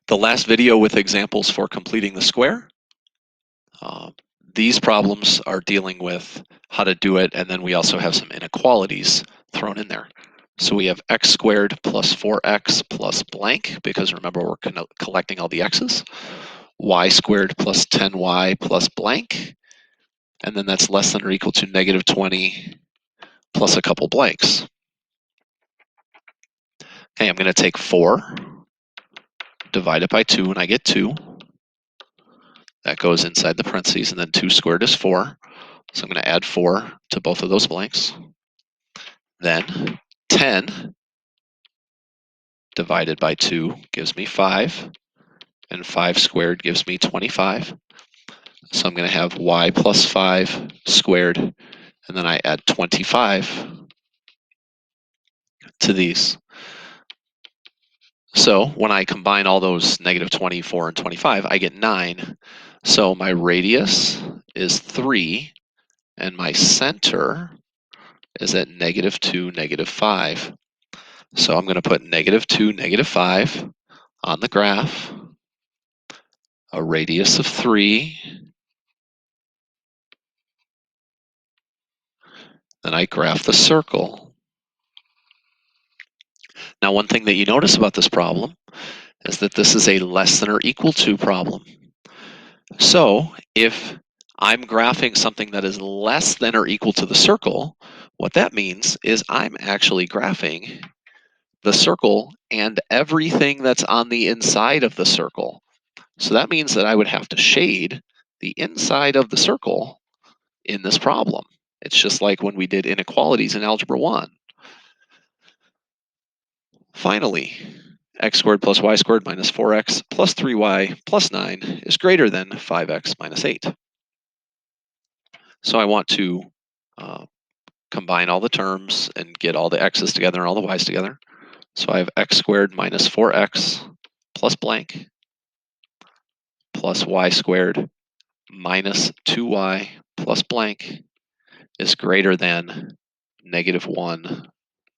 the last video with examples for completing the square. Uh, these problems are dealing with how to do it, and then we also have some inequalities thrown in there. So we have x squared plus 4x plus blank, because remember we're collecting all the x's. Y squared plus 10y plus blank, and then that's less than or equal to negative 20 plus a couple blanks. Okay, I'm going to take 4, divide it by 2, and I get 2. That goes inside the parentheses, and then 2 squared is 4. So I'm going to add 4 to both of those blanks. Then 10 divided by 2 gives me 5, and 5 squared gives me 25. So I'm going to have y plus 5 squared, and then I add 25 to these. So when I combine all those negative 24 and 25, I get 9. So my radius is 3, and my center is at negative 2, negative 5. So I'm going to put negative 2, negative 5 on the graph, a radius of 3, then I graph the circle. Now, one thing that you notice about this problem is that this is a less than or equal to problem. So if I'm graphing something that is less than or equal to the circle, what that means is I'm actually graphing the circle and everything that's on the inside of the circle. So that means that I would have to shade the inside of the circle in this problem. It's just like when we did inequalities in Algebra 1. Finally, x squared plus y squared minus 4x plus 3y plus 9 is greater than 5x minus 8. So I want to combine all the terms and get all the x's together and all the y's together. So I have x squared minus 4x plus blank plus y squared minus 2y plus blank is greater than negative 1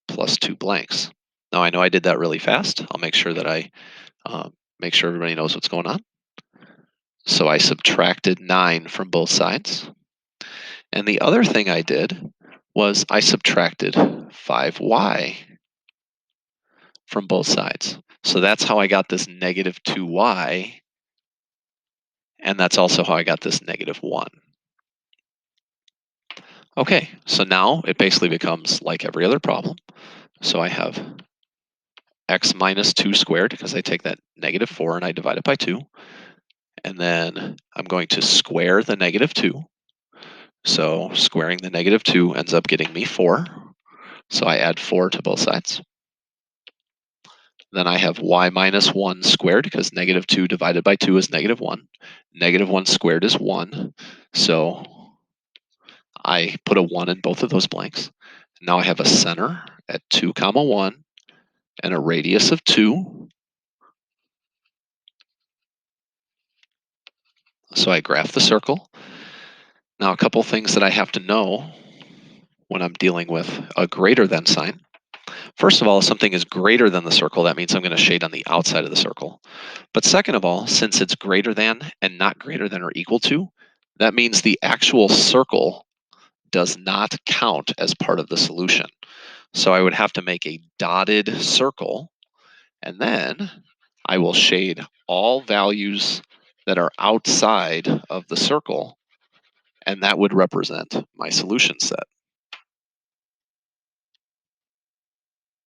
plus 2 blanks. Now I know I did that really fast. I'll make sure that I make sure everybody knows what's going on. So I subtracted 9 from both sides. And the other thing I did was I subtracted 5y from both sides. So that's how I got this negative 2y. And that's also how I got this negative 1. Okay, so now it basically becomes like every other problem. So I have x minus 2 squared, because I take that negative 4 and I divide it by 2. And then I'm going to square the negative 2. So squaring the negative 2 ends up getting me 4. So I add 4 to both sides. Then I have y minus 1 squared, because negative 2 divided by 2 is negative 1. Negative 1 squared is 1. So I put a 1 in both of those blanks. Now I have a center at 2 comma 1 and a radius of 2. So I graph the circle. Now a couple things that I have to know when I'm dealing with a greater than sign. First of all, if something is greater than the circle, that means I'm going to shade on the outside of the circle. But second of all, since it's greater than and not greater than or equal to, that means the actual circle does not count as part of the solution. So I would have to make a dotted circle, and then I will shade all values that are outside of the circle, and that would represent my solution set.